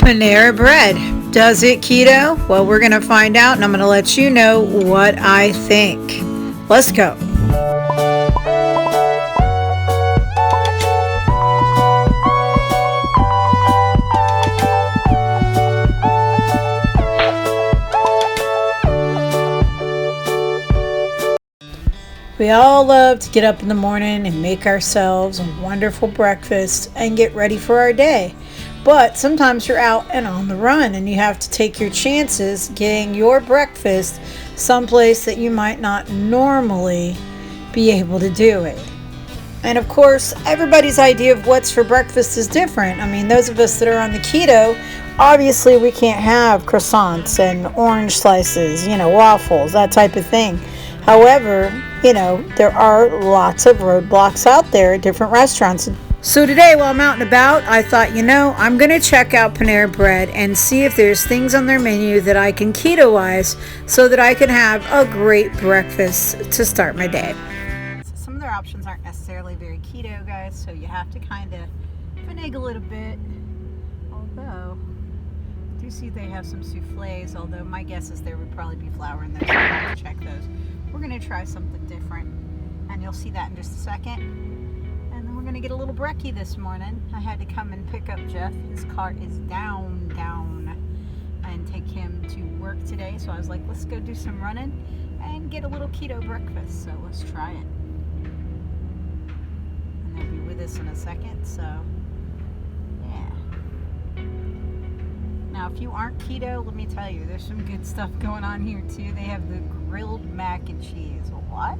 Panera Bread. Does it keto? Well, we're going to find out, and I'm going to let you know what I think. Let's go. We all love to get up in the morning and make ourselves a wonderful breakfast and get ready for our day. But sometimes you're out and on the run and you have to take your chances getting your breakfast someplace that you might not normally be able to do it. And of course, everybody's idea of what's for breakfast is different. I mean, those of us that are on the keto, obviously we can't have croissants and orange slices, waffles, that type of thing. However, there are lots of roadblocks out there at different restaurants. So today, while I'm out and about, I thought, I'm going to check out Panera Bread and see if there's things on their menu that I can keto-wise so that I can have a great breakfast to start my day. So some of their options aren't necessarily very keto, guys, so you have to kind of finagle it a bit. Although, I do see they have some souffles, although my guess is there would probably be flour in there, so I'll have to check those. We're going to try something different, and you'll see that in just a second. And then we're going to get a little brekkie this morning. I had to come and pick up Jeff. His car is down, and take him to work today. So I was like, let's go do some running and get a little keto breakfast. So let's try it. And they'll be with us in a second, so yeah. Now, if you aren't keto, let me tell you, there's some good stuff going on here too. They have the grilled mac and cheese. What?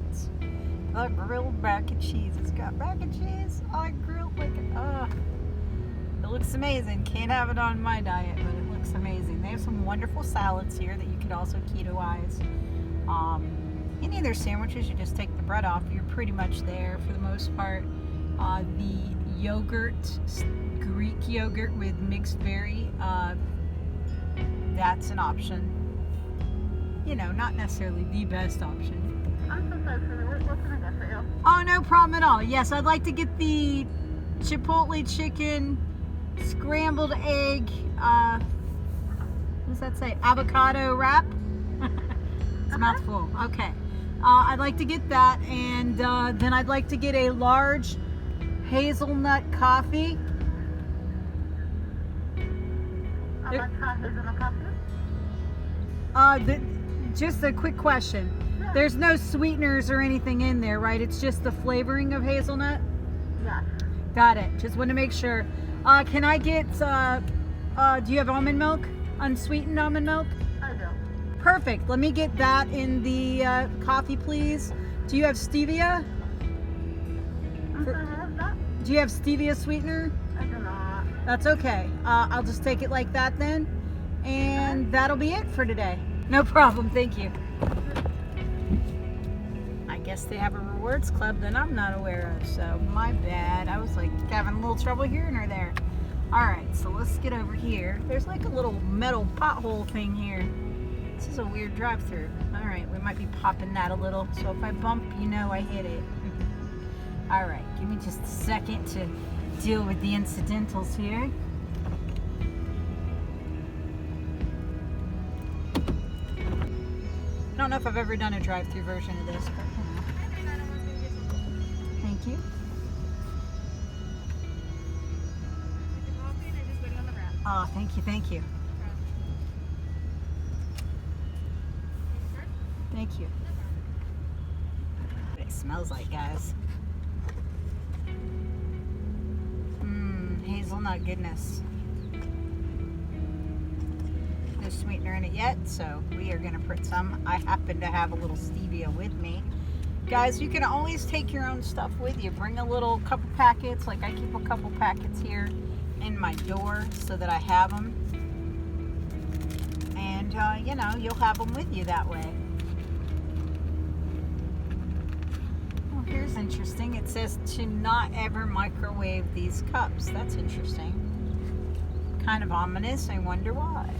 The grilled mac and cheese. It's got mac and cheese on grilled like it looks amazing. Can't have it on my diet, but it looks amazing. They have some wonderful salads here that you could also keto-ize. Any of their sandwiches, you just take the bread off. You're pretty much there for the most part. The yogurt, Greek yogurt with mixed berry, that's an option. Not necessarily the best option. I'm so sorry, what can I get for you? Oh, no problem at all. Yes, I'd like to get the Chipotle chicken, scrambled egg, what does that say? Avocado wrap? It's a mouthful. Okay. I'd like to get that, and then I'd like to get a large hazelnut coffee. How much hazelnut coffee? Just a quick question. Yeah. There's no sweeteners or anything in there, right? It's just the flavoring of hazelnut? Yeah. Got it. Just want to make sure. Can I get, do you have almond milk? Unsweetened almond milk? I do. Perfect. Let me get that in the coffee, please. Do you have stevia? I'm sorry, what was that? Do you have stevia sweetener? I do not. That's okay. I'll just take it like that then. And that'll be it for today. No problem. Thank you. I guess they have a rewards club that I'm not aware of, so my bad. I was like having a little trouble hearing her there. Alright, so let's get over here. There's like a little metal pothole thing here. This is a weird drive-thru. Alright, we might be popping that a little, so if I bump, I hit it. Alright, give me just a second to deal with the incidentals here. I don't know if I've ever done a drive-thru version of this, but thank you. Oh, thank you. Thank you. What it smells like, guys. Hazelnut goodness. No sweetener in it yet, so we are going to put some. I happen to have a little stevia with me. Guys, you can always take your own stuff with you. Bring a little couple packets, like I keep a couple packets here in my door so that I have them. And, you'll have them with you that way. Well, here's interesting. It says to not ever microwave these cups. That's interesting. Kind of ominous. I wonder why.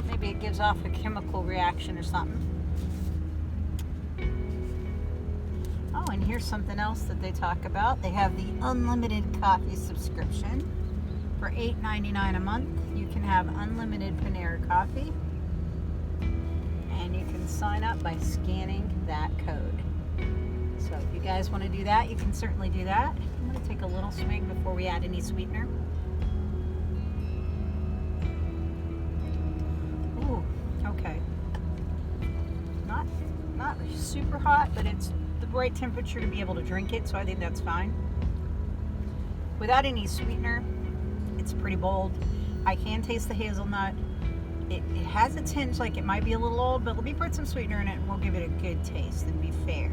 Maybe it gives off a chemical reaction or something. Oh, Oh, and here's something else that they talk about. They have the unlimited coffee subscription. For $8.99 a month, you can have unlimited Panera coffee. And you can sign up by scanning that code. So if you guys want to do that, you can certainly do that. I'm going to take a little swig before we add any sweetener. Ooh, okay. Not super hot, but it's the right temperature to be able to drink it, so I think that's fine. Without any sweetener, it's pretty bold. I can taste the hazelnut. It has a tinge like it might be a little old, but let me put some sweetener in it and we'll give it a good taste and be fair.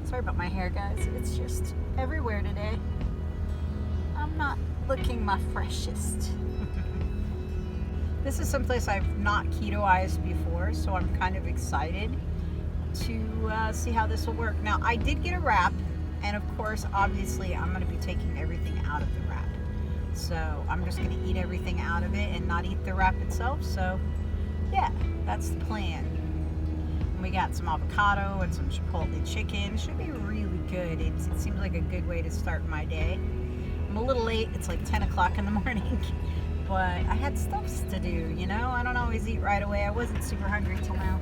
Sorry about my hair, guys. It's just everywhere today. I'm not looking my freshest. This is someplace I've not ketoized before, so I'm kind of excited to see how this will work. Now, I did get a wrap, and of course, obviously, I'm going to be taking everything out of the wrap. So I'm just going to eat everything out of it and not eat the wrap itself. So, yeah, that's the plan. And we got some avocado and some chipotle chicken. Should be really good. It seems like a good way to start my day. I'm a little late. It's like 10 o'clock in the morning. But I had stuff to do, you know? I don't always eat right away. I wasn't super hungry till now.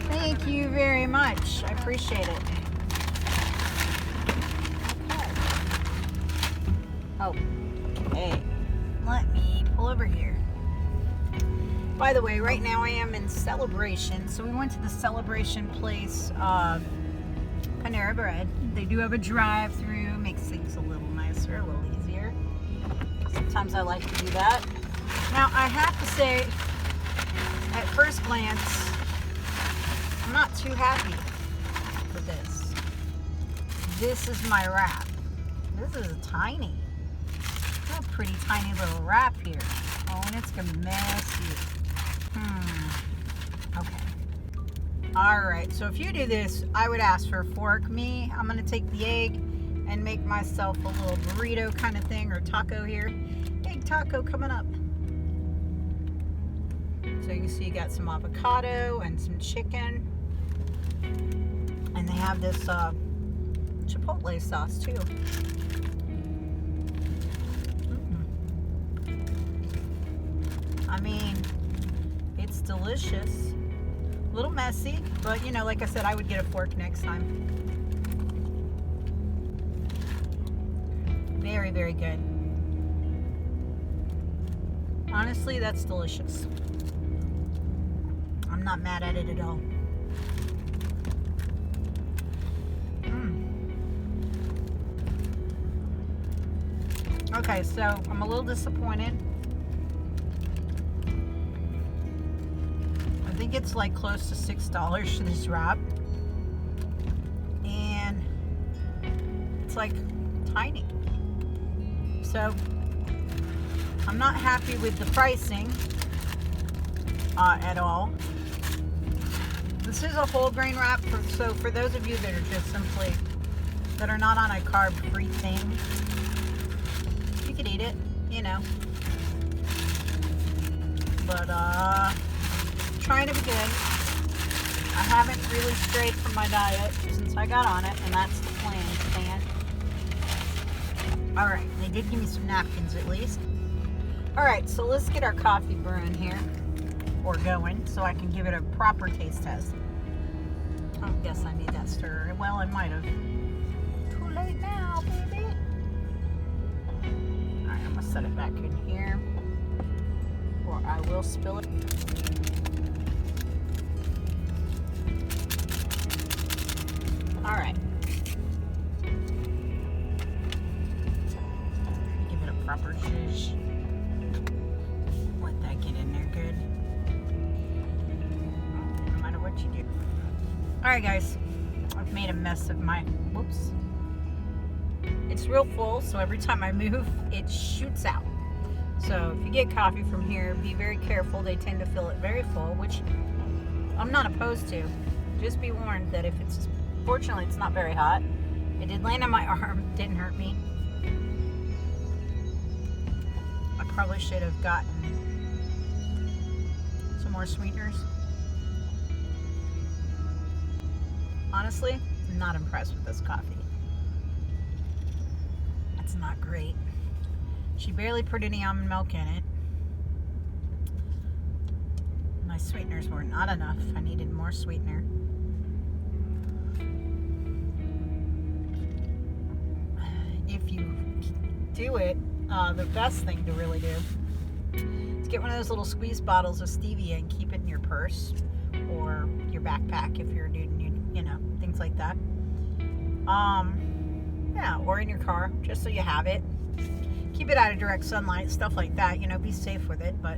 Thank you very much. I appreciate it. Okay. Oh, okay. Let me pull over here. By the way, right now I am in Celebration. So we went to the Celebration place, Panera Bread. They do have a drive-through, makes things a little nicer, a little easier. Sometimes I like to do that. Now, I have to say, at first glance, I'm not too happy with this. This is my wrap. This is tiny. A pretty tiny little wrap here. Oh, and it's gonna mess you. Okay. Alright, so if you do this, I would ask for a fork. Me, I'm gonna take the egg and make myself a little burrito kind of thing, or taco here. Egg taco coming up. So you can see you got some avocado and some chicken. And they have this chipotle sauce too. I mean, it's delicious. A little messy, but you know, like I said, I would get a fork next time. Very, very good. Honestly, that's delicious. I'm not mad at it at all. Okay, so I'm a little disappointed. I think it's like close to $6 for this wrap. And it's like tiny. So I'm not happy with the pricing at all. This is a whole grain wrap, so for those of you that are just simply, that are not on a carb-free thing, you could eat it, you know. But, trying to be good. I haven't really strayed from my diet since I got on it, and that's the plan, Stan. Alright, they did give me some napkins at least. Alright, so let's get our coffee brewing here, or going, so I can give it a proper taste test. I guess I need that stirrer. Well, I might have. Too late now, baby. Alright, I'm going to set it back in here, or I will spill it. Alright. Give it a proper zhuzh. Let that get in there good. No matter what you do. Alright guys, I've made a mess of my, whoops. It's real full, so every time I move, it shoots out. So if you get coffee from here, be very careful. They tend to fill it very full, which I'm not opposed to. Just be warned that if it's, fortunately it's not very hot. It did land on my arm, didn't hurt me. I probably should have gotten some more sweeteners. Honestly, I'm not impressed with this coffee. It's not great. She barely put any almond milk in it. My sweeteners were not enough. I needed more sweetener. If you do it, the best thing to really do is get one of those little squeeze bottles of stevia and keep it in your purse or your backpack if you're a dude and you know, things like that. Yeah, or in your car, just so you have it. Keep it out of direct sunlight, stuff like that. You know, be safe with it, but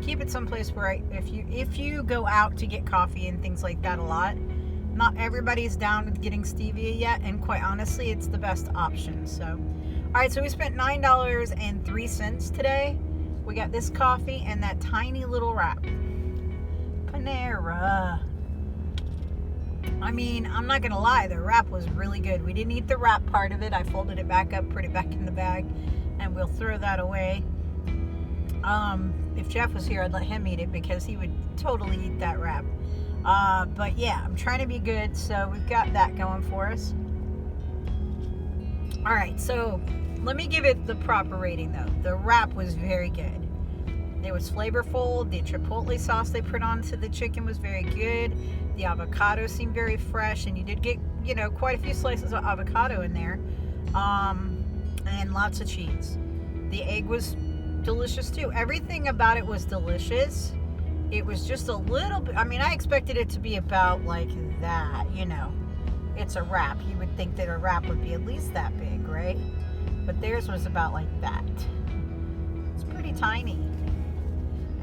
keep it someplace where if you go out to get coffee and things like that a lot, not everybody's down with getting stevia yet, and quite honestly, it's the best option. So, all right, so we spent $9.03 today. We got this coffee and that tiny little wrap. Panera. I mean, I'm not gonna lie, the wrap was really good. We didn't eat the wrap part of it. I folded it back up, put it back in the bag, and we'll throw that away. If Jeff was here, I'd let him eat it because he would totally eat that wrap. But yeah, I'm trying to be good, so we've got that going for us. All right, so let me give it the proper rating though. The wrap was very good. It was flavorful. The chipotle sauce they put onto the chicken was very good. The avocado seemed very fresh, and you did get, you know, quite a few slices of avocado in there, and lots of cheese. The egg was delicious too. Everything about it was delicious. It was just a little bit, I mean, I expected it to be about like that, you know. It's a wrap. You would think that a wrap would be at least that big, right? But theirs was about like that. It's pretty tiny.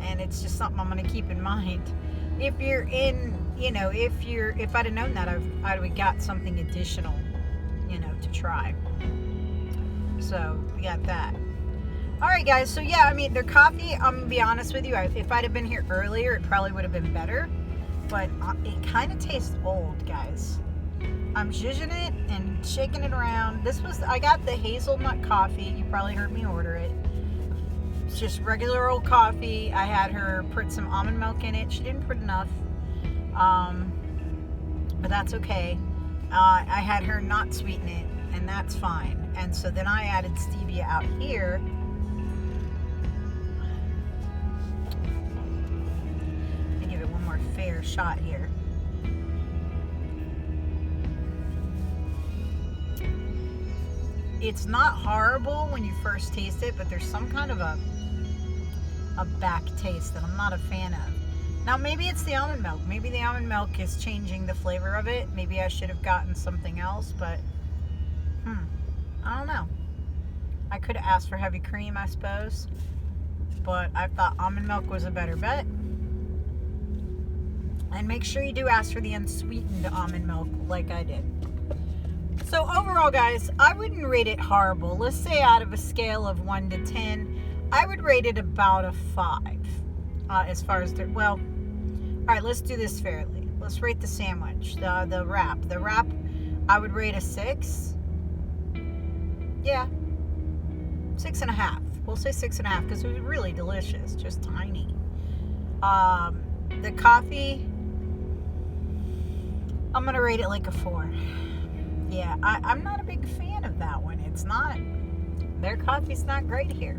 And it's just something I'm going to keep in mind. If you're in, you know, if I'd have known that, I'd have got something additional, you know, to try. So we got that. All right, guys. So yeah, I mean, their coffee, I'm going to be honest with you. If I'd have been here earlier, it probably would have been better. But it kind of tastes old, guys. I'm zhuzhing it and shaking it around. I got the hazelnut coffee. You probably heard me order it. It's just regular old coffee. I had her put some almond milk in it. She didn't put enough, but that's okay. I had her not sweeten it, and that's fine. And so then I added stevia out here. Let me give it one more fair shot here. It's not horrible when you first taste it, but there's some kind of a back taste that I'm not a fan of. Now, maybe it's the almond milk. Maybe the almond milk is changing the flavor of it. Maybe I should have gotten something else, but I don't know. I could have asked for heavy cream, I suppose, but I thought almond milk was a better bet. And make sure you do ask for the unsweetened almond milk like I did. So overall, guys, I wouldn't rate it horrible. Let's say out of a scale of 1 to 10, I would rate it about a 5. As far as well, all right, let's do this fairly. Let's rate the sandwich, the wrap. The wrap, I would rate a 6. Yeah, 6.5. We'll say 6.5 because it was really delicious, just tiny. The coffee, I'm gonna rate it like a 4. Yeah, I'm not a big fan of that one. It's not, their coffee's not great here.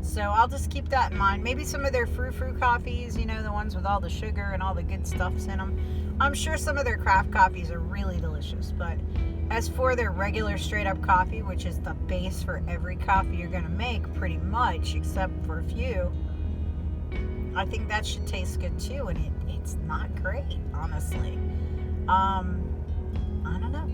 So I'll just keep that in mind. Maybe some of their frou-frou coffees, you know, the ones with all the sugar and all the good stuffs in them. I'm sure some of their craft coffees are really delicious. But as for their regular straight-up coffee, which is the base for every coffee you're going to make pretty much, except for a few, I think that should taste good too. And it's not great, honestly. I don't know.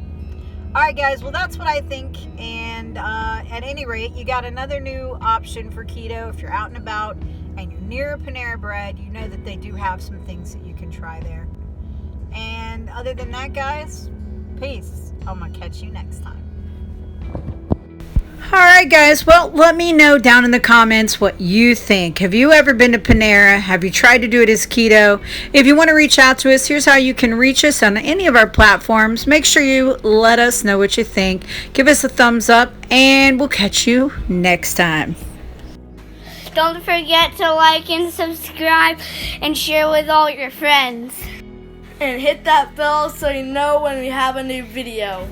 All right, guys, well, that's what I think, and at any rate, you got another new option for keto. If you're out and about and you're near a Panera Bread, you know that they do have some things that you can try there. And other than that, guys, peace. I'm going to catch you next time. All right, guys. Well, let me know down in the comments what you think. Have you ever been to Panera? Have you tried to do it as keto? If you want to reach out to us, here's how you can reach us on any of our platforms. Make sure you let us know what you think. Give us a thumbs up, and we'll catch you next time. Don't forget to like and subscribe and share with all your friends. and hit that bell so you know when we have a new video.